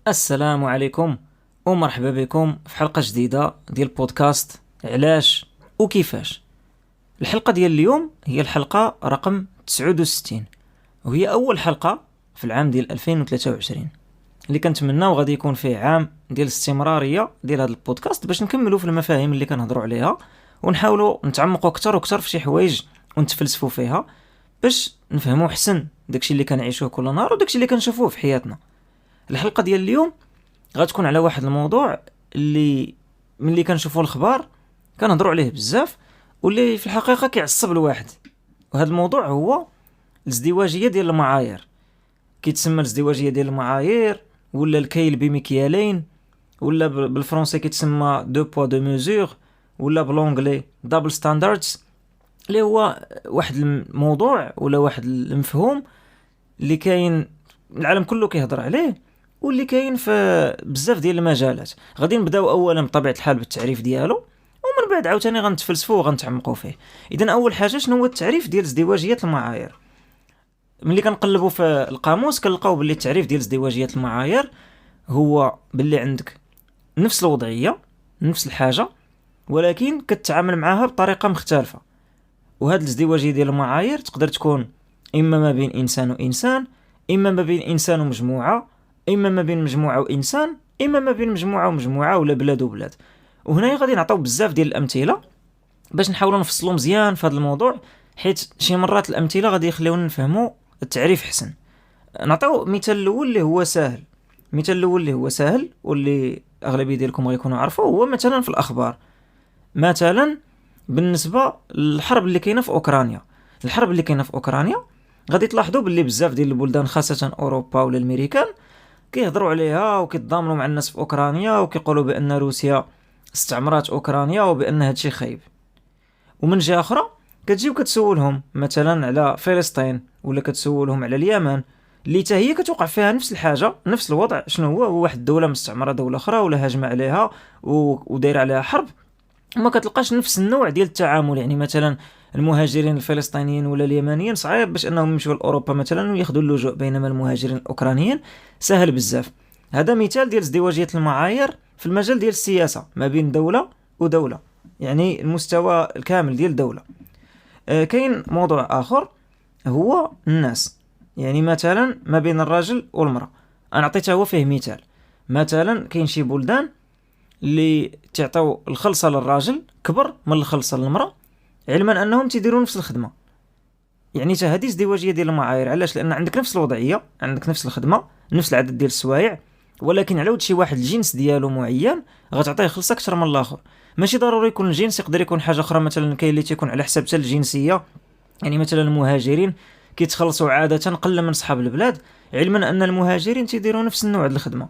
السلام عليكم ومرحبا بكم في حلقة جديدة ديال بودكاست علاش وكيفاش. الحلقة ديال اليوم هي الحلقة رقم 69 وهي أول حلقة في العام ديال 2023 اللي كنتمناو غادي يكون فيه عام ديال الاستمرارية ديال هذا البودكاست باش نكملوا في المفاهيم اللي كنهضروا عليها ونحاولوا نتعمقوا أكثر وأكثر في شي حوايج ونتفلسفوا فيها باش نفهموا حسن داكشي اللي كنعيشوه كل نهار وداكشي اللي كنشوفوه في حياتنا. الحلقة ديال اليوم غتكون على واحد الموضوع اللي ملي كنشوفوا الاخبار كنهضروا عليه بزاف واللي في الحقيقه كيعصب الواحد، وهذا الموضوع هو الازدواجيه ديال المعايير. كيتسمى الازدواجيه ديال المعايير ولا الكيل بمكيالين، ولا بالفرنسي كيتسمى دو بوا دو ميزور، ولا بالانجلي دبل ستاندردز، اللي هو واحد الموضوع ولا واحد المفهوم اللي كاين العالم كله كيهضر عليه واللي كاين في بزاف ديال المجالات. غادي نبداو اولا بطبيعه الحال بالتعريف ديالو ومن بعد عاوتاني غنتفلسفوا وغنتعمقوا فيه. اذا اول حاجه شنو هو التعريف ديال ازدواجيه المعايير؟ ملي كنقلبوا في القاموس كنلقاو باللي التعريف ديال ازدواجيه المعايير هو باللي عندك نفس الوضعيه نفس الحاجه ولكن كتعامل معها بطريقه مختلفه. وهاد الازدواجيه ديال المعايير تقدر تكون اما ما بين انسان وانسان، اما ما بين انسان ومجموعه، اما ما بين مجموعه وانسان، اما ما بين مجموعه ومجموعه ولا بلاد وبلاد. وهنا غادي نعطيو بزاف ديال الامثله باش نحاولوا نفصلوا مزيان في هذا الموضوع، حيت شي مرات الامثله غادي يخليونا نفهموا التعريف حسن. نعطيو مثال الاول اللي هو سهل. المثال الاول اللي هو سهل واللي اغلبيه ديالكم غيكونوا عارفوه هو مثلا في الاخبار. مثلا بالنسبه للحرب اللي كاينه في اوكرانيا، الحرب اللي كاينه في اوكرانيا غادي تلاحظوا باللي بزاف ديال البلدان خاصه اوروبا ولا الامريكان كيهضروا عليها وكيتضامنوا مع الناس في اوكرانيا وكيقولوا بان روسيا استعمرات اوكرانيا وبان هادشي خايب. ومن جهه اخرى كتجي وكتسولهم مثلا على فلسطين ولا كتسولهم على اليمن اللي حتى هي كتوقع فيها نفس الحاجه نفس الوضع. شنو هو واحد الدوله مستعمره دوله اخرى ولا هاجمه عليها وداير عليها حرب، وما كتلقاش نفس النوع ديال التعامل. يعني مثلا المهاجرين الفلسطينيين ولا اليمنيين صعيب باش انهم يمشيو لاوروبا مثلا وياخذوا اللجوء، بينما المهاجرين الاوكرانيين سهل بزاف. هذا مثال ديال ازدواجيه المعايير في المجال ديال السياسه ما بين دوله ودوله، يعني المستوى الكامل ديال دوله. كاين موضوع اخر هو الناس، يعني مثلا ما بين الرجل والمراه. انا عطيتها هو فيه مثال. مثلا كاين شي بلدان اللي تعطيو الخلصه للراجل كبر من الخلصه للمراه، علما انهم تيديروا نفس الخدمه. يعني حتى هذه ازدواجيه ديال المعايير. علاش؟ لان عندك نفس الوضعيه، عندك نفس الخدمه، نفس العدد ديال السوايع، ولكن على ود شي واحد الجنس ديالو معين غتعطيه خلصه اكثر من الاخر. ماشي ضروري يكون الجنس، يقدر يكون حاجه اخرى. مثلا كاين اللي تيكون على حساب حتى الجنسيه، يعني مثلا المهاجرين كيتخلصوا عاده قل من صحاب البلاد، علما ان المهاجرين تيديروا نفس النوع ديال الخدمه.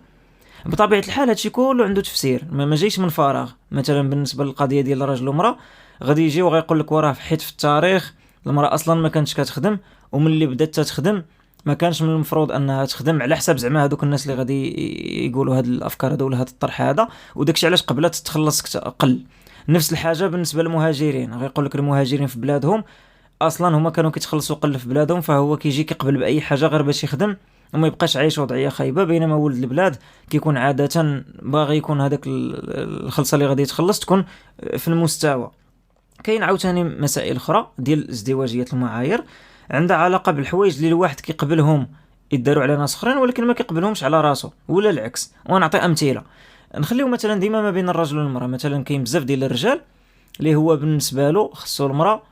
بطبيعه الحال هادشي كله عنده تفسير، ما جايش من فراغ. مثلا بالنسبه للقضيه ديال الرجل والمراه غادي يجي وغيقول لك وراه حيت في التاريخ المراه اصلا ما كانتش كتخدم، ومن اللي بدات تخدم ما كانش من المفروض انها تخدم، على حساب زعما هذوك الناس اللي غادي يقولوا هاد الافكار هذو ولا هاد الطرح هذا، وداكشي علاش قبلت تخلص قل. نفس الحاجه بالنسبه للمهاجرين، غيقول لك المهاجرين في بلادهم اصلا هما كانوا كيتخلصوا قل في بلادهم، فهو كيجي كيقبل باي حاجه غير باش يخدم وما يبقاش عايش وضعيه خايبه. بينما ولد البلاد كيكون عاده باغي يكون هذاك الخلصه اللي غادي يتخلص تكون في المستوى. كاين عاوتاني مسائل اخرى ديال ازدواجيه المعايير عندها علاقه بالحوايج اللي الواحد كيقبلهم يداروا على ناس اخرين ولكن ما كيقبلهمش على راسه، ولا العكس. ونعطي امثله. نخليو مثلا ديما ما بين الرجل والمراه. مثلا كاين بزاف ديال الرجال اللي هو بالنسبه له خصو المراه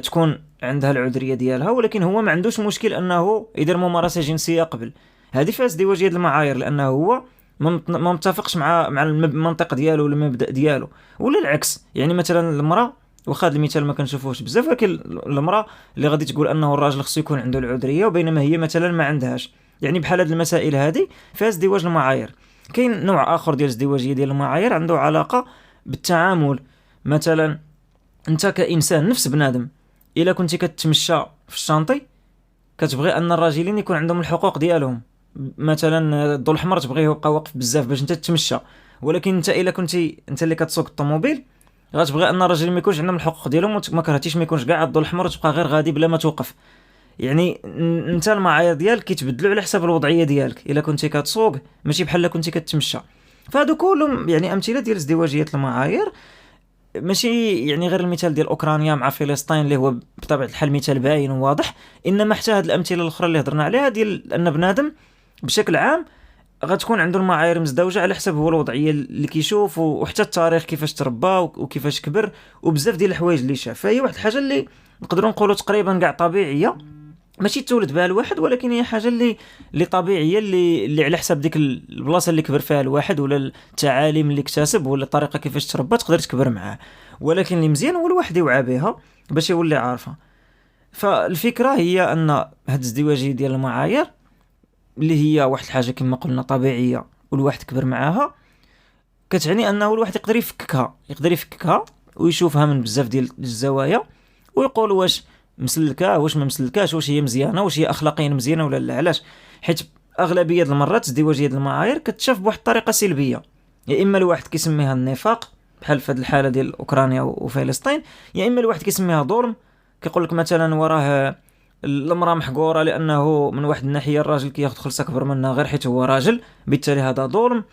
تكون عندها العذريه ديالها، ولكن هو ما عندوش مشكل انه يدير ممارسه جنسيه قبل. هذه فيها ازدواجيه المعايير لانه هو ما متفقش مع المنطق ديالو ولا المبدا ديالو، ولا العكس. يعني مثلا المراه، واخا هذا المثال ما كنشوفوش بزاف، ولكن المراه اللي غادي تقول انه الراجل خصو يكون عنده العذريه وبينما هي مثلا ما عندهاش. يعني بحال هذه المسائل هذه فيها ازدواج المعايير. كاين نوع اخر ديال الازدواجيه ديال المعايير عنده علاقه بالتعامل. مثلا انت كانسان نفس بنادم، الا كنتي كتمشى في الشانطي كتبغي ان الراجلين يكون عندهم الحقوق ديالهم. مثلا الضوء الاحمر تبغيه يبقى واقف بزاف باش انت تتمشى، ولكن انت الا كنتي انت اللي كتسوق الطوموبيل غتبغي ان الراجل ما يكونش عندهم الحقوق ديالهم، وما كرهتيش ما يكونش كاع الضوء الاحمر وتبقى غير غادي بلا ما توقف. يعني انت المعايير ديالك كيتبدلوا على حسب الوضعيه ديالك. الا كنتي كتسوق ماشي بحال كنتي كتمشى. فهادو كلهم يعني امثله ديال ازدواجيه المعايير. ماشي يعني غير المثال ديال اوكرانيا مع فلسطين اللي هو بطبيعه الحال مثال باين وواضح، انما حتى هاد الامثله الاخرى اللي هضرنا عليها ديال ان بنادم بشكل عام غتكون عنده المعايير مزدوجه على حسب هو الوضعيه اللي كيشوف، وحتى التاريخ كيفاش تربى وكيفاش كبر، وبزاف ديال الحوايج اللي شاف. فهي واحد الحاجه اللي نقدروا نقولوا تقريبا كاع طبيعيه، ماشي تولد بها الواحد، ولكن هي حاجه اللي طبيعيه، اللي على حساب ديك البلاصه اللي كبر فيها الواحد، ولا التعاليم اللي اكتسب، ولا الطريقه كيفاش تربى تقدر تكبر معاه. ولكن اللي مزيان هو الواحد يوعى بها باش يولي عارفها. فالفكره هي ان هاد الازدواجيه ديال المعايير اللي هي واحد الحاجه كما قلنا طبيعيه والواحد كبر معاها، كتعني انه الواحد يقدر يفككها ويشوفها من بزاف ديال الزوايا، ويقول واش مسلكه، واش ما مسلكاش، واش هي مزيانه، واش هي اخلاقيا مزيانه ولا لا. علاش؟ حيت اغلبيه المرات ازدواجيه المعايير كتشاف بواحد الطريقه سلبيه. يا اما الواحد كيسميها النفاق بحال في هذه الحاله ديال اوكرانيا وفلسطين، يا اما الواحد كيسميها ظلم. كيقول لك مثلا وراه المراه محقوره لانه من واحد الناحيه الراجل كياخذ خلص اكبر منها غير حيت هو راجل، بالتالي هذا ظلم.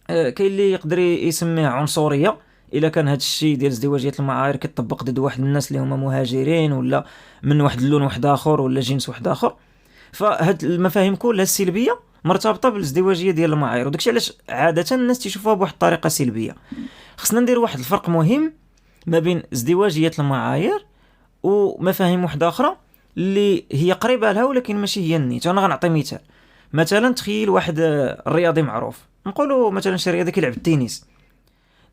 كاين اللي يقدر يسميه عنصريه الا كان هذا الشيء ديال ازدواجيه المعايير كيطبق ضد واحد الناس اللي هما مهاجرين، ولا من واحد اللون واحد اخر، ولا جنس واحد اخر. فهاد المفاهيم كلها السلبيه مرتبطه بالازدواجيه ديال المعايير، وداكشي علاش عاده الناس تيشوفوها بواحد الطريقه سلبيه. خصنا ندير واحد الفرق مهم ما بين ازدواجيه المعايير ومفاهيم واحده اخرى اللي هي قريبه لها ولكن ماشي هي النيت. انا غنعطي مثال. مثلا تخيل واحد الرياضي معروف، نقولوا مثلا شي رياضي كيلعب التنس.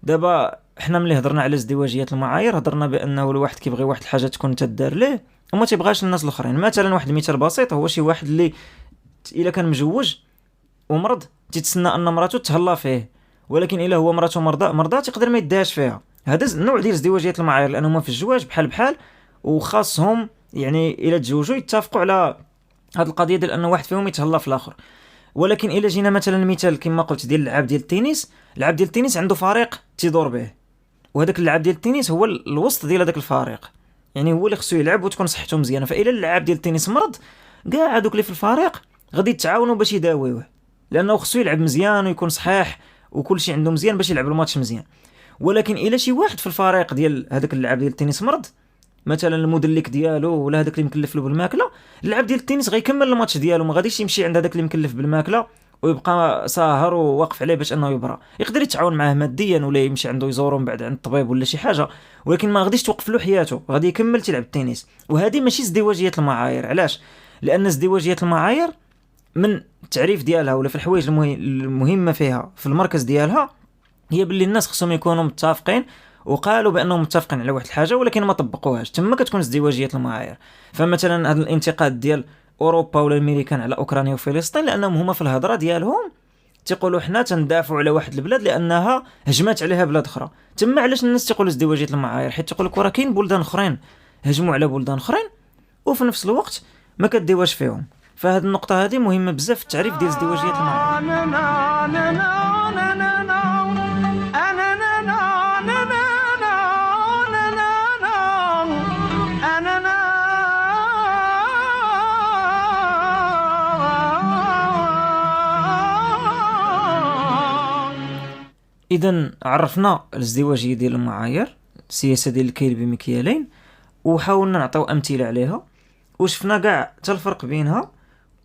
دابا حنا ملي هضرنا على ازدواجيه المعايير هضرنا بانه الواحد كيبغي واحد الحاجه تكون تدار ليه وما تيبغاش الناس الاخرين. مثلا واحد المثال بسيط هو شي واحد اللي الا كان مجوج ومرض تيتسنى ان مراته تهلا فيه، ولكن الا هو مراته مرضى تقدر ما يداش فيها. هذا النوع ديال ازدواجيه المعايير لانهم في الزواج بحال وخاصهم يعني الا تزوجوا يتفقوا على هذه القضيه ديال ان واحد فيهم يتهلا في الاخر. ولكن الا جينا مثلا المثال كما قلت ديال اللعاب ديال التنس، اللعاب ديال التنس عنده فريق تيدور به، وهذاك اللعاب ديال التنس هو الوسط ديال هذاك الفريق، يعني هو اللي خصو يلعب وتكون صحته مزيانه. فإلا اللعاب ديال التنس مرض، كاع هذوك اللي في الفريق غادي يتعاونوا باش يداويوه، لانه خصو يلعب مزيان ويكون صحيح وكل شيء عنده مزيان باش يلعب الماتش مزيان. ولكن الا شي واحد في الفريق ديال هذاك اللعاب ديال التنس مرض، مثلا المدلك ديالو ولا هذاك اللي مكلف له بالماكله، اللعاب ديال التنس غيكمل الماتش ديالو، ما غاديش يمشي عند هذاك اللي مكلف بالماكله ويبقى ساهر وواقف عليه باش انه يبرى. يقدر يتعاون معاه ماديا ولا يمشي عنده يزورو من بعد عند الطبيب ولا شي حاجه، ولكن ما غاديش توقف له حياته، غادي يكمل تيلعب التنس. وهذه ماشي ازدواجيه المعايير. علاش؟ لان ازدواجيه المعايير من التعريف ديالها ولا في الحوايج المهمه فيها في المركز ديالها هي باللي الناس خصهم يكونوا متفقين وقالوا بانهم متفقين على واحد الحاجه ولكن ما طبقوهاش، تما كتكون ازدواجيه المعايير. فمثلا هذا الانتقاد ديال اوروبا ولا الامريكان على اوكرانيا وفلسطين لانهم هما في الهضره ديالهم تيقولوا حنا تندافعوا على واحد البلاد لانها هجمات عليها بلاد اخرى. تما علاش الناس تيقولوا ازدواجيه المعايير؟ حيت تيقول لك راه كاين بلدان اخرين هجموا على بلدان اخرين وفي نفس الوقت ما كديواش فيهم. فهاد النقطه هذه مهمه بزاف في التعريف ديال ازدواجيه المعايير. اذا عرفنا الازدواجيه ديال المعايير، السياسه ديال الكيل بمكيالين، وحاولنا نعطيو امثله عليها، وشفنا كاع حتى الفرق بينها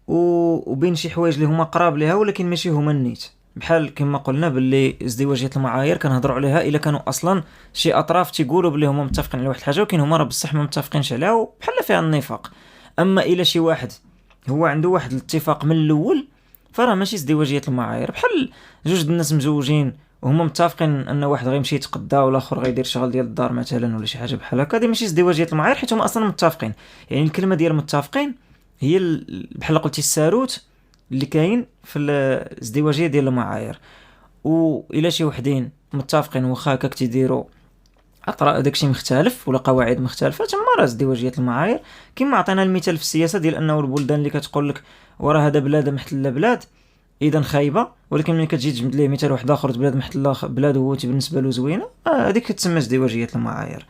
وبين شي حوايج اللي هما قراب ليها ولكن ماشي هما النيت. بحال كما قلنا باللي ازدواجيه المعايير كنهضروا عليها الا كانوا اصلا شي اطراف تيقولوا باللي هما متفقين على واحد الحاجه ولكن هما راه بصح ما متفقينش عليها، بحال فيها النفاق. اما الا شي واحد هو عنده واحد الاتفاق من الاول فراه ماشي ازدواجيه المعايير. بحال جوج الناس مزوجين وهما متفقين ان واحد غيمشي يتقدى والاخر غيدير شغل ديال الدار مثلا ولا شي حاجه بحال هكا، هذه ماشي ازدواجيه المعايير حيت هما اصلا متفقين. يعني الكلمه ديال متفقين هي بحال قلتي الساروت اللي كاين في الازدواجيه ديال المعايير. والا شي وحدين متفقين واخا هكاك تيديروا اطراء داكشي مختلف ولا قواعد مختلفه، تما راه ازدواجيه المعايير. كما عطينا المثال في السياسه ديال انه البلدان اللي كتقول لك وراه هذا بلاد محتله بلاد اذا خايبه، ولكن ملي كتجي تجبد ليه مثال واحد اخر بلاد محتله بلاد هو بالنسبه له زوينه، هذيك كتسمى ازدواجيه المعايير.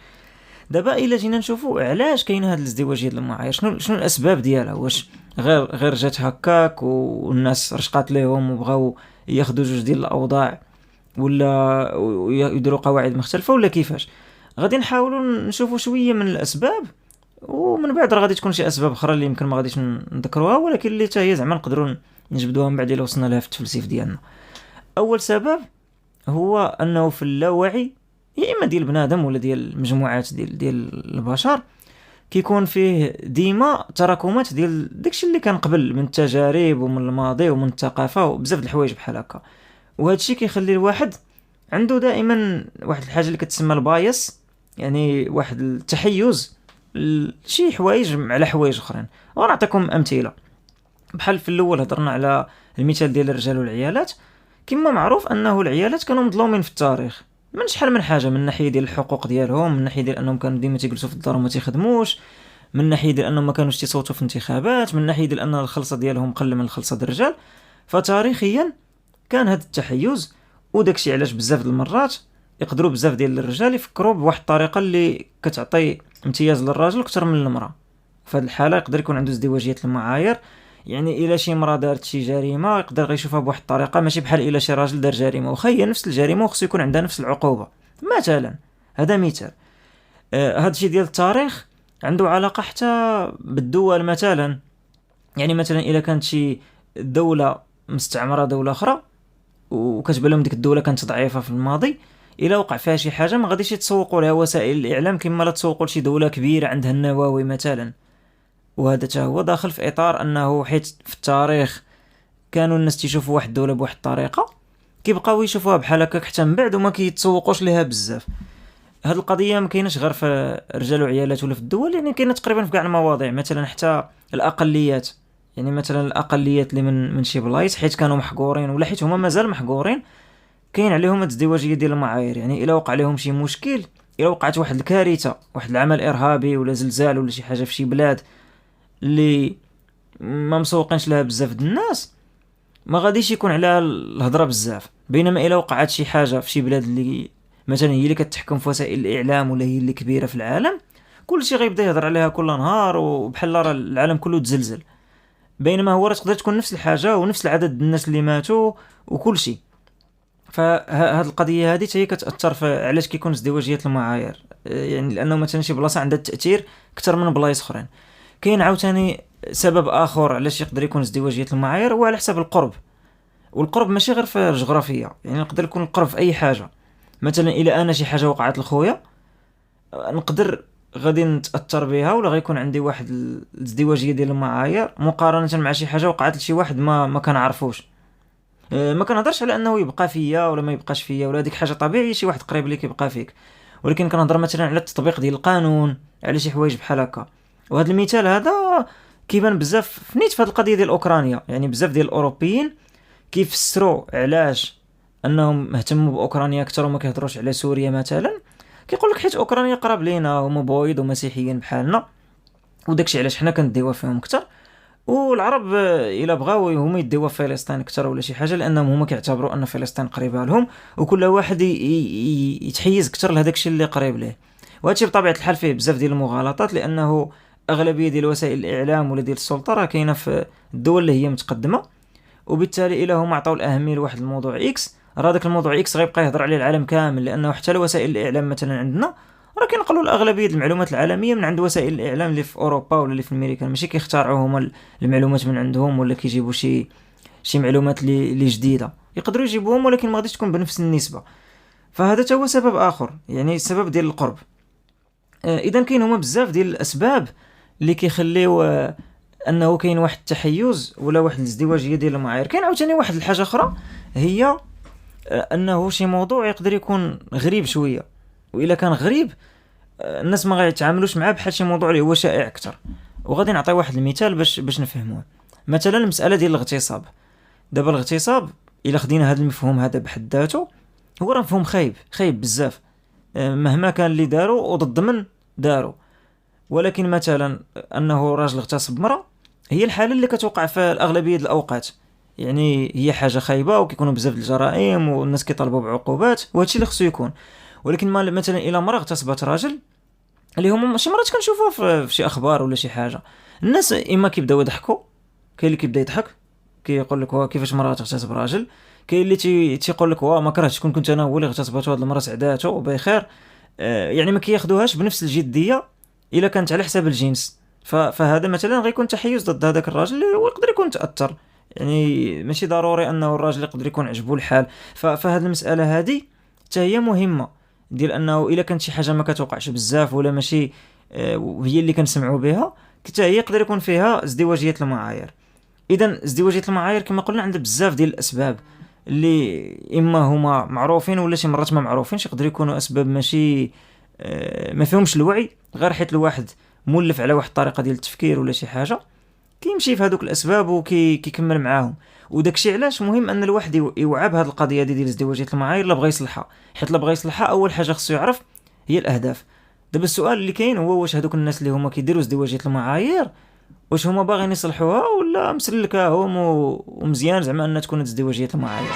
دابا الا جينا نشوفوا علاش كاينه هذه الازدواجيه ديال المعايير، شنو الاسباب ديالها؟ واش غير جات هكاك والناس رشقات ليهم وبغاو ياخذوا جوج ديال الاوضاع، ولا يديروا قواعد مختلفه، ولا كيفاش؟ غادي نحاولوا نشوفوا شويه من الاسباب، ومن بعد راه غادي تكون شي اسباب اخرى اللي يمكن ما غاديش نذكروها، ولكن اللي حتى هي زعما نقدروا نجبدوها من بعد الا وصلنا لها في التفلسيف ديالنا. اول سبب هو انه في اللاوعي يا اما ديال بنادم ولا ديال المجموعات ديال البشر كيكون فيه ديما تراكمات ديال داكشي اللي كان قبل من التجارب ومن الماضي ومن الثقافه وبزاف د الحوايج بحال هكا. وهذا الشيء كيخلي الواحد عنده دائما واحد الحاجه اللي كتسمى البايس، يعني واحد التحيز لشي حوايج على حوايج اخرين. ونعطيكم امثله. بحال في الاول هضرنا على المثال ديال الرجال والعيالات. كما معروف انه العيالات كانوا مظلومين في التاريخ من شحال من حاجه، من ناحيه ديال الحقوق ديالهم، من ناحيه ديال انهم كانوا ديما تيجلسوا في الدار وما تيخدموش، من ناحيه ديال انهم ما كانوش تيصوتوا في الانتخابات، من ناحيه ديال ان الخلصه ديالهم قل من الخلصه ديال الرجال. فتاريخيا كان هذا التحيز، وداكشي علاش بزاف د المرات يقدروا بزاف ديال الرجال يفكروا بواحد الطريقه اللي كتعطي امتياز للراجل اكثر من المراه. في هذه الحاله يقدر يكون عنده ازدواجيه المعايير، يعني الا شي مراه دارت شي جريمه يقدر غيشوفها بواحد الطريقه ماشي بحال الا شي راجل دار جريمه، وخا هي نفس الجريمه وخصو يكون عندها نفس العقوبه مثلا. هذا مثال. هذا الشيء ديال التاريخ عنده علاقه حتى بالدول مثلا. يعني مثلا الا كانت شي دوله مستعمره دوله اخرى وكتبان لهم ديك الدوله كانت ضعيفه في الماضي، الا وقع فيها شي حاجه ما غاديش يتسوقوا لها وسائل الاعلام كما لا تسوقوا لشي دوله كبيره عندها النواوي مثلا. وهذا حتى هو داخل في اطار انه حيت في التاريخ كانوا الناس تيشوفوا واحد الدوله بواحد الطريقه، كيبقاو يشوفوها بحال هكاك حتى من بعد وما كيتسوقوش ليها بزاف. هاد القضيه ما كايناش غير في رجال وعيالات ولا في الدول، يعني كاينه تقريبا في كاع المواضيع. مثلا حتى الاقليات، يعني مثلا الاقليات اللي من شي بلايص حيت كانوا محقورين ولا حيت هما مازال محقورين، كاين عليهم الازدواجيه ديال المعايير. يعني الا وقع لهم شي مشكل، الا وقعت واحد الكارثه، واحد العمل ارهابي ولا زلزال ولا شي حاجه في شي بلاد اللي ما مسوقينش لها بزاف د الناس، ما غاديش يكون عليها الهضره بزاف. بينما الا وقعت شي حاجه في شي بلاد اللي مثلا هي اللي كتحكم في وسائل الاعلام ولا هي اللي كبيره في العالم، كلشي غيبدا يهضر عليها كل نهار وبحال راه العالم كله تزلزل. بينما هو راه تقدر تكون نفس الحاجه ونفس العدد الناس اللي ماتوا وكل شيء. فهاد القضيه هذه هي كتاثر في علاش كيكون ازدواجيه المعايير، يعني لانه مثلا شي بلاصه عندها التاثير اكثر من بلايص اخرين. كاين عاوتاني سبب اخر علاش يقدر يكون ازدواجيه المعايير، هو على حساب القرب. والقرب ماشي غير في الجغرافيه، يعني يقدر يكون القرب في اي حاجه. مثلا الى انا شي حاجه وقعت لخويا نقدر غادي نتاثر بها، ولا غيكون عندي واحد الازدواجيه ديال المعايير مقارنه مع شي حاجه وقعت لشي واحد ما كنعرفوش. ما كنهضرش على انه يبقى فيا ولا ما يبقاش فيا، ولا ديك حاجه طبيعيه شي واحد قريب ليك يبقى فيك، ولكن كنهضر مثلا على التطبيق ديال القانون، على شي حوايج بحال هكا. وهذا المثال هذا كيبان بزاف نيت في هذه القضيه ديال اوكرانيا. يعني بزاف ديال الاوروبيين كيفسروا علاش انهم اهتموا باوكرانيا اكثر وما كيهضروش على سوريا مثلا. كيقول لك حيت اوكرانيا قراب لينا، هما بويض ومسيحيين بحالنا، وداكشي علاش حنا كنديوا فيهم اكثر. والعرب الا بغاو هما يديوا فلسطين اكثر ولا شي حاجه، لانهم هما كيعتبروا ان فلسطين قريبه لهم، وكل واحد يتحيز اكثر لهداك الشيء اللي قريب ليه. وهادشي بطبيعه الحال فيه بزاف ديال المغالطات، لانه اغلبيه ديال وسائل الاعلام ولا ديال السلطه راه كاينه في الدول اللي هي متقدمه، وبالتالي الا هما عطاو الاهميه لواحد الموضوع اكس، راه داك الموضوع اكس غيبقى يهضر عليه العالم كامل. لانه حتى وسائل الاعلام مثلا عندنا راه كينقلوا الاغلبيه المعلومات العالميه من عند وسائل الاعلام اللي في اوروبا ولا اللي في امريكا، ماشي كيخترعوا هما المعلومات من عندهم ولا كيجيبوا شي معلومات اللي جديده. يقدروا يجيبوهم ولكن ما غاديش تكون بنفس النسبه. فهذا هو سبب اخر، يعني السبب ديال القرب. اذا كاين هما بزاف ديال الاسباب اللي كيخليو انه كاين واحد التحيز ولا واحد الازدواجيه ديال المعايير. كاين عاوتاني واحد الحاجه اخرى، هي انه شي موضوع يقدر يكون غريب شويه، والا كان غريب الناس ما غيتعاملوش معاه بحال شي موضوع اللي هو شائع اكثر. وغادي نعطي واحد المثال باش نفهموه. مثلا المساله ديال الاغتصاب. دابا الاغتصاب الا خدينا هذا المفهوم هذا بحد ذاته، هو راه مفهوم خايب بزاف، مهما كان اللي داروا وضد من داروا. ولكن مثلا انه راجل اغتصب امراه هي الحاله اللي كتوقع في الاغلبيه ديال الاوقات، يعني هي حاجه خايبه وكيكونوا بزاف الجرائم والناس كيطالبوا بعقوبات، وهادشي اللي خصو يكون. ولكن مثلا الى امراه اغتصبت راجل، اللي هما شي مرات كنشوفوها في شي اخبار ولا شي حاجه. الناس اما كيبداو يضحكوا، كاين اللي كيبدا يضحك كيقول لك واه كيفاش مرات اغتصب راجل، كاين اللي تيقول لك واه ما كرهتش كنت انا هو اللي اغتصبته هاد المراه سعداتو بخير. يعني ما كياخذوهاش بنفس الجديه الا كانت على حساب الجنس. فهذا مثلا غيكون تحيز ضد هذاك الراجل اللي هو يقدر يكون تاثر. يعني ماشي ضروري انه الراجل يقدر يكون عجبو الحال. فهذه المساله هذه حتى هي مهمه، ديال انه الا كانت شي حاجه ما كتوقعش بزاف ولا ماشي وهي اللي كنسمعوا بها، حتى هي يقدر يكون فيها ازدواجيه المعايير. اذا ازدواجيه المعايير كما قلنا عندها بزاف ديال الاسباب اللي اما هما معروفين ولا شي مرات ما معروفينش، يقدر يكونوا اسباب ماشي ما فيهمش الوعي، غير حيت الواحد مولف على واحد الطريقه ديال التفكير ولا شي حاجه كيمشي في هذوك الاسباب وكيكمل معاهم. وداكشي علاش مهم ان الواحد يوعى بهذه القضيه ديال ازدواجيه المعايير لا بغى يصلحها. حيت لا بغى يصلحها اول حاجه خصو يعرف هي الاهداف. دابا السؤال اللي كاين هو واش هذوك الناس اللي هما كيديروا ازدواجيه المعايير واش هما باغيين يصلحوها ولا مسلكاهم ومزيان زعما ان تكون ازدواجيه المعايير.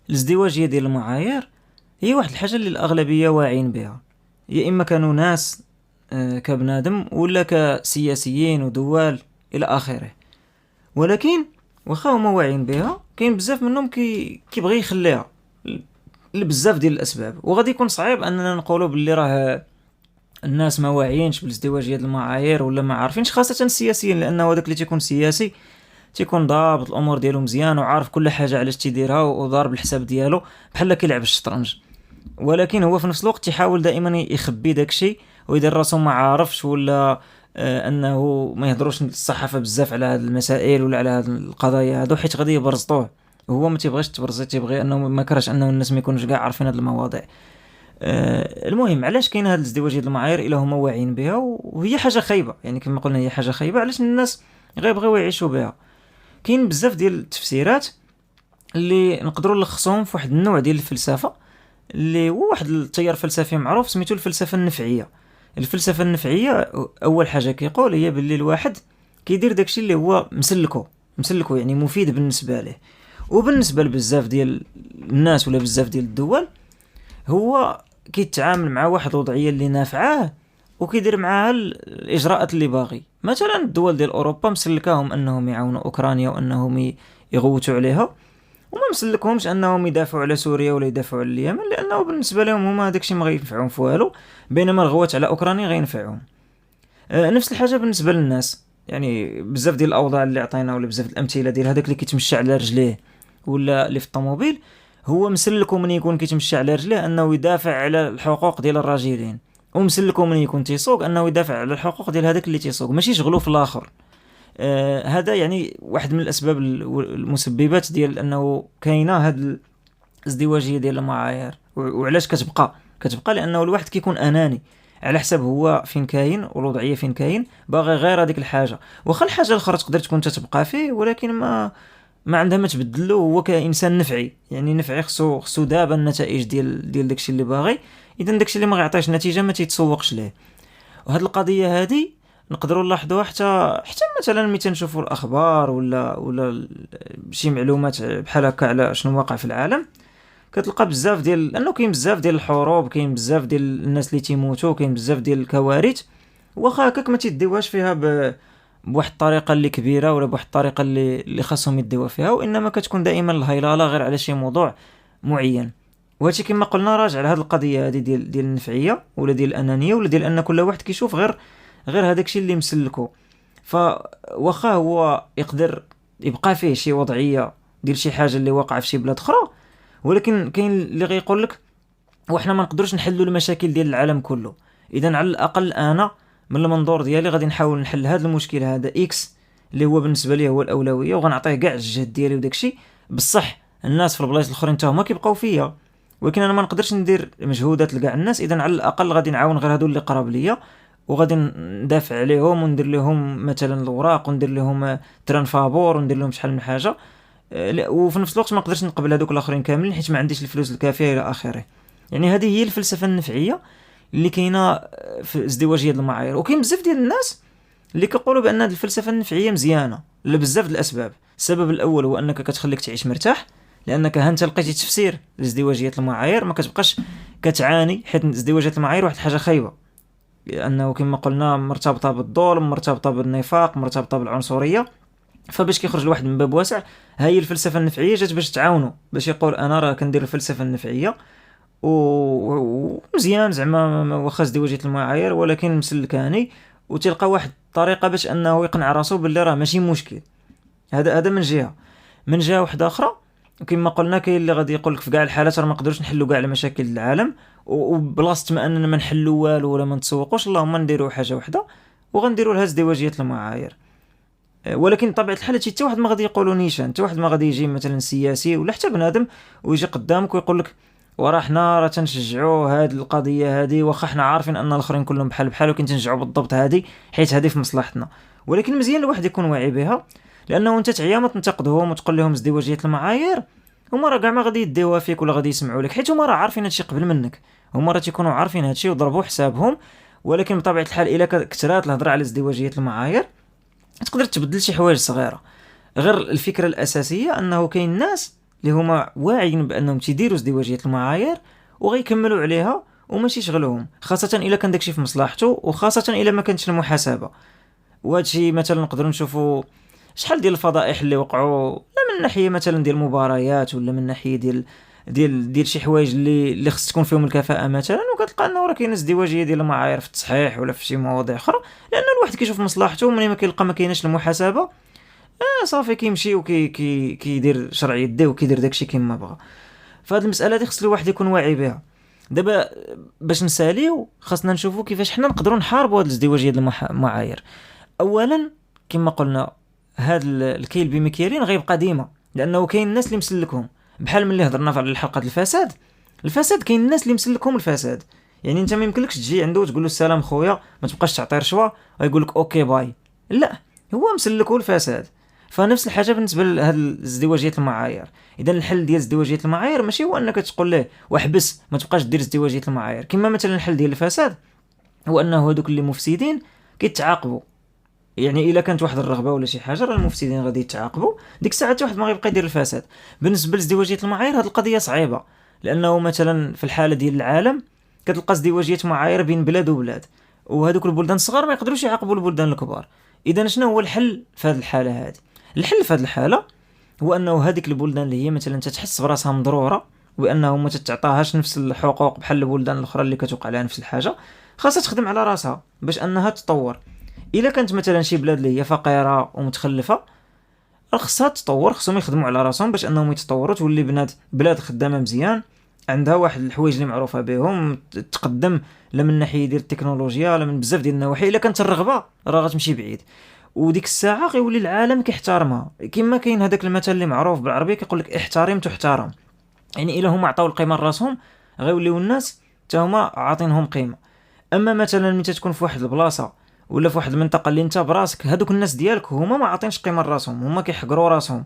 الازدواجيه ديال المعايير هي واحد الحاجه اللي الاغلبيه واعيين بها، يا اما كانوا ناس كبنادم ولا كسياسيين ودول الى اخره. ولكن واخا هما واعيين بها كاين بزاف منهم كيبغي يخليها لبزاف ديال الاسباب. وغادي يكون صعيب اننا نقولوا باللي راه الناس ما واعيينش بالازدواجيه ديال المعايير ولا ما عارفينش، خاصه السياسيين، لانه هذاك اللي تيكون سياسي تيكون ضابط الامور ديالو مزيان وعارف كل حاجه علاش تيديرها وضارب الحساب ديالو بحال كيلعب الشطرنج. ولكن هو في نفس الوقت تيحاول دائما يخبي داكشي ويدير راسو ما عارفش ولا انه ما يهضروش الصحافه بزاف على هذه المسائل ولا على هذه القضايا هادو، حيت غادي يبرزطوه. هو ما تيبغيش تبرزي، تيبغي انه ما كرهش انه الناس ما يكونوش كاع عارفين هذه المواضيع. المهم علاش كاين هذه الازدواجيه ديال المعايير الا هما واعيين بها، وهي حاجه خايبه. يعني كما قلنا هي حاجه خايبه علاش الناس غيبغيو يعيشوا بها. كاين بزاف ديال التفسيرات اللي نقدروا نلخصوهم في واحد النوع ديال الفلسفه اللي هو واحد التيار فلسفي معروف سميتو الفلسفه النفعيه. الفلسفه النفعيه اول حاجه كيقول هي باللي الواحد كيدير داكشي اللي هو مسلكو يعني مفيد بالنسبه له. وبالنسبه لبزاف ديال الناس ولا بزاف ديال الدول هو كيتعامل مع واحد الوضعيه اللي نافعاه وكيدير معاها الاجراءات اللي باغي. مثلا الدول ديال اوروبا مسلكاهم انهم يعاونوا اوكرانيا وانهم يغوتوا عليها، وما مسلكهمش انهم يدافعوا على سوريا ولا يدافعوا على اليمن، لانه بالنسبه لهم هما داكشي ما غينفعهم في والو، بينما الغوات على اوكرانيا غينفعهم. نفس الحاجه بالنسبه للناس. يعني بزاف ديال الاوضاع اللي عطينا ولا بزاف الامثله ديال هذاك اللي كيتمشى على رجليه ولا اللي في الطوموبيل، هو مسلكو من يكون كيتمشى على رجليه انه يدافع على الحقوق ديال الراجلين، ومسلكو من يكون تيسوق انه يدافع على الحقوق ديال هذاك اللي تيسوق، ماشي شغلو في الاخر. هذا يعني واحد من الاسباب المسببات ديال انه كاينه هاد الازدواجيه ديال المعايير. وعلاش كتبقى لانه الواحد كيكون اناني على حسب هو فين كاين والوضعيه فين كاين، باغي غير هذيك الحاجه. واخا الحاجه الاخرى تقدر تكون تتبقى فيه ولكن ما عندها ما تبدلو. هو كانسان نفعي، يعني نفعي خصو دابا النتائج ديال داكشي اللي باغي. اذا داكشي اللي ما غيعطيش نتيجه ما تيتسوقش ليه. وهاد القضيه هذه نقدروا نلاحظوها حتى مثلا ملي تنشوفوا الاخبار ولا شي معلومات بحال هكا على شنو واقع في العالم، كتلقى بزاف ديال لانه كاين بزاف ديال الحروب، كاين بزاف ديال الناس اللي تيموتوا، كاين بزاف ديال الكوارث. واخا هكاك ما تيديوهاش فيها بواحد الطريقه اللي كبيره ولا بواحد الطريقه اللي خاصهم يديوها فيها، وانما كتكون دائما الهيلاله غير على شي موضوع معين. وهادشي كما قلنا راجع على هذه القضيه هذه ديال النفعيه ولا ديال الانانيه ولا ديال ان كل واحد كيشوف غير هذاك الشيء اللي مسلكو. فواخا هو يقدر يبقى فيه شي وضعيه ديال شي حاجه اللي واقعه في شي بلاد اخرى، ولكن كاين اللي غيقول لك وحنا ما نقدروش نحلوا المشاكل ديال العالم كله. اذا على الاقل انا من المنظور ديالي غادي نحاول نحل هذا المشكل هذا اكس اللي هو بالنسبه لي هو الاولويه، وغنعطيه كاع الجهد ديالي وداكشي. بصح الناس في البلايص الاخرين حتى هما كيبقاو فيا، ولكن انا ما نقدرش ندير مجهودات لكاع الناس. اذا على الاقل غادي نعاون غير هادو اللي قراب ليا، وغادي ندافع عليهم وندير لهم مثلا الاوراق وندير لهم تران فابور وندير لهم شحال من حاجه. وفي نفس الوقت ما نقدرش نقبل هذوك الاخرين كاملين حيت ما عنديش الفلوس الكافيه الى اخره. يعني هذه هي الفلسفه النفعيه اللي كاينه في ازدواجيه المعايير. وكاين بزاف ديال الناس اللي كيقولوا بان هذه الفلسفه النفعيه مزيانه، لبزاف د الاسباب. السبب الاول هو انك كتخليك تعيش مرتاح، لانك ها انت لقيتي تفسير لازدواجيه المعايير، ما كتبقاش كتعاني، حيت ازدواجيه المعايير واحد الحاجه خايبه، لانه كما قلنا مرتبطه بالظلم، مرتبطه بالنفاق، مرتبطه بالعنصريه. فباش كيخرج الواحد من باب واسع، هاي الفلسفه النفعيه جات باش تعاونو، باش يقول انا راه كندير الفلسفه النفعيه ومزيان زعما واخا ازدواجيه المعايير، ولكن مسلكاني، وتلقى واحد الطريقه باش انه يقنع راسو باللي راه ماشي مشكل. هذا من جهه. من جهه واحده اخرى كما قلنا كاين اللي غادي يقول لك في كاع الحالات راه ما نقدروش نحلوا كاع المشاكل العالم، وبلاصه ما اننا ما نحلوا والو ولا ما نتسوقوش، اللهم نديروا حاجه واحده وغنديروا لها ازدواجيه المعايير. ولكن بطبيعه الحال هادشي حتى واحد ما غادي يقولوا نيشان، حتى واحد ما غادي يجي مثلا سياسي ولا حتى بنادم ويجي قدامك ويقول لك وراه حنا راه تنشجعوا هاد القضيه هادي، واخا حنا عارفين ان الاخرين كلهم بحال بحال، ولكن تنشجعوا بالضبط هادي حيت هادي في مصلحتنا. ولكن مزيان الواحد يكون واعي بها، لانه انت تعيا ما تنتقدهم وتقول لهم ازدواجيه المعايير، هما راه كاع ما غادي يديوها فيك ولا غادي يسمعوا لك، حيت هما راه عارفين هادشي قبل منك، هما راه تيكونوا عارفين هادشي وضربوا حسابهم. ولكن بطبيعه الحال الا كثرات الهضره على ازدواجيه المعايير تقدر تبدل شي حوايج صغيره. غير الفكره الاساسيه انه كاين ناس اللي هما واعيين بانهم تيديروا ازدواجيه المعايير وغيكملوا عليها وماشي شغلهم، خاصه الا كان داكشي في مصلحته، وخاصه الا ما كانتش المحاسبه. وهادشي مثلا نقدروا نشوفوا شحال ديال الفضائح اللي وقعوا، لا من ناحيه مثلا ديال المباريات ولا من ناحيه ديال شي حوايج اللي خص تكون فيهم الكفاءه مثلا، وكتلقى انه راه كاينه ازدواجيه ديال المعايير في التصحيح ولا في شي مواضيع اخرى، لان الواحد كيشوف مصلحته، وملي ما كيلقى ما كايناش المحاسبه صافي كيمشي كيدير شرع يديه وكيدير داكشي كيما بغا. فهاد المساله دي خص الواحد يكون واعي بها. دابا باش نساليو خاصنا نشوفوا كيفاش حنا نقدروا نحاربوا هاد الازدواجيه ديال المعايير. اولا كما قلنا هاد الكيل بمكيالين غيبقى ديما، لانه كاين الناس اللي مسلكهم، بحال ملي هضرنا على الحلقه الفساد كاين الناس اللي مسلكهم الفساد. يعني انت ما يمكنلكش تجي عنده وتقول له السلام خويا ما تبقاش تعطي رشوه ويقول لك اوكي باي، لا هو مسلكه الفساد. فنفس الحاجه بالنسبه لهاد ازدواجيه المعايير. اذا الحل ديال ازدواجيه المعايير ماشي هو انك تقول له واحبس ما تبقاش دير ازدواجيه المعايير، كما مثلا الحل ديال الفساد هو انه هذوك اللي مفسدين كيتعاقبوا. يعني الا كانت واحد الرغبه ولا شي حاجه راه المفسدين غادي يتعاقبوا، ديك الساعه واحد ما غيبقى يدير الفساد. بالنسبه لازدواجيه المعايير هاد القضيه صعيبه، لانه مثلا في الحاله ديال العالم كتلقى ازدواجيه معايير بين بلاد وبلاد، وهذوك البلدان الصغار ما يقدروش يعاقبوا البلدان الكبار. اذا شنو هو الحل في هذه الحاله هذه؟ الحل في هذه الحاله هو انه هذيك البلدان اللي هي مثلا تتحس براسها مضروره وانه ما تتعطاهاش نفس الحقوق بحال البلدان الاخرى اللي كتوقع عليها نفس الحاجه، خاصها تخدم على راسها باش انها تطور. الا كانت مثلا شي بلاد اللي هي فقيره ومتخلفه خصها تطور، خصهم يخدموا على راسهم باش انهم يتطوروا، تولي بلاد خدامه مزيان، عندها واحد الحوايج اللي معروفه بهم، تقدم لا من ناحيه ديال التكنولوجيا لا من بزاف ديال النواحي. الا كانت الرغبه راه غتمشي بعيد، وديك الساعه غيولي العالم كيحترمها. كما كاين هذاك المثل اللي معروف بالعربيه كيقول لك احترم تحترم. يعني الا هما عطاو القيمه لراسهم غيوليو الناس حتى هما عاطينهم قيمه. اما مثلا ملي تكون في واحد البلاصه ولا في واحد المنطقه اللي انت براسك هذوك الناس ديالك هما ما عاطينش قيمه لراسهم، هما كيحقروا راسهم،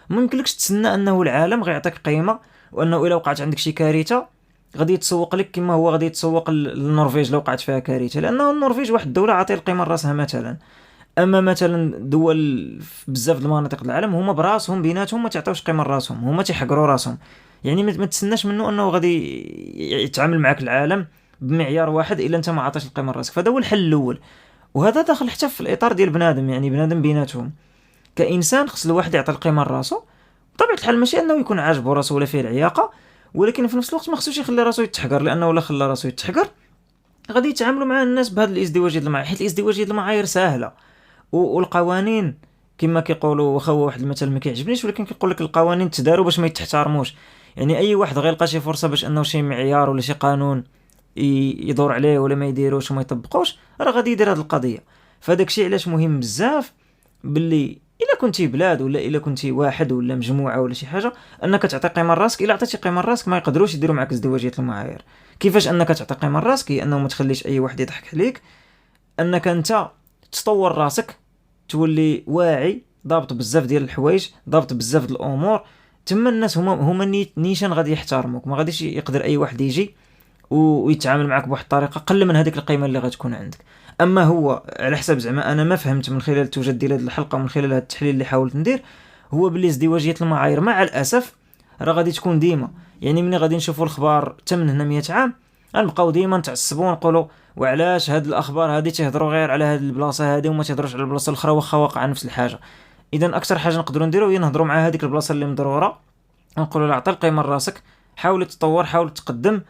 ما يمكنلكش تسنى انه العالم غيعطيك قيمه، وانه الا وقعت عندك شي كارثه غادي يتسوق لك كما هو غادي يتسوق للنرويج لو وقعت فيها كارثه، لانه النرويج واحد الدوله عاطيه القيمه لراسها مثلا. اما مثلا دول بزاف د المناطق العالم هما براسهم بيناتهم ما تعطيوش قيمه لراسهم، هما تيحقروا راسهم. يعني ما تسناش منه انه غادي يتعامل معك العالم بمعيار واحد الا انت ما عطيتش القيمه لراسك. فهذا هو الحل الاول، وهذا داخل حتى في الاطار ديال بنادم. يعني بنادم بيناتهم كانسان خص الواحد يعطي القيمه لراسو، بطبيعه الحال ماشي انه يكون عاجبو راسو ولا فيه العياقه، ولكن في نفس الوقت ما خصوش يخلي راسو يتحقر، لانه ولا خلى راسو يتحقر غادي يتعاملوا مع الناس بهذا الازدواجيه المعايير، حيت الازدواجيه المعايير سهله. والقوانين كما كيقولوا، واخا واحد المثل ما كيعجبنيش ولكن كيقول لك القوانين تداروا باش ما يتحترموش. يعني اي واحد غيلقى شي فرصه باش انه شي معيار ولا شي قانون يدور عليه ولا ما يديروش وما يطبقوش راه غادي يدير هذه القضيه. فداك الشيء علاش مهم بزاف باللي الا كنتي بلاد ولا الا كنتي واحد ولا مجموعه ولا شي حاجه انك تعطي قيمه لراسك. الا عطيتي قيمه لراسك ما يقدروش يديروا معك ازدواجيه المعايير. كيفاش انك تعطي قيمه لراسك؟ هي انه ما تخليش اي واحد يضحك عليك، انك انت تطور راسك، تولي واعي، ضابط بزاف ديال الحوايج، ضابط بزاف ديال الامور، تما الناس هما نيشان غادي يحترموك. ما غاديش يقدر اي واحد يجي ويتعامل معك بواحد الطريقه قل من هذيك القيمه اللي غتكون عندك. اما هو على حسب زعما انا ما فهمت من خلال التوجد ديال هذه الحلقه ومن خلال هذا التحليل اللي حاولت ندير، هو باللي ازدواجيه المعايير مع الاسف راه غادي تكون ديما. يعني ملي غادي نشوفوا الاخبار حتى من هنا 100 عام غنبقاو ديما نتعصبوا ونقولوا وعلاش هاد الاخبار هذه تهضروا غير على هاد البلاصه هذه وما تهضروش على البلاصه الاخرى واخا واقع نفس الحاجه. اذا اكثر حاجه نقدروا نديروا هي نهضروا مع هذيك البلاصه اللي مضروره، نقولوا لها عطي القيمه لراسك، حاول تطور، حاول تقدم،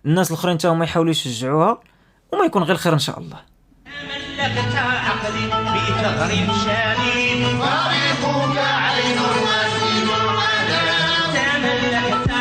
الناس الاخرين حتى هما يحاولوا يشجعوها وما يكون غير خير ان شاء الله. ملكت عقلي بتغريب شديد، طريقك عين الوسيم، تملكت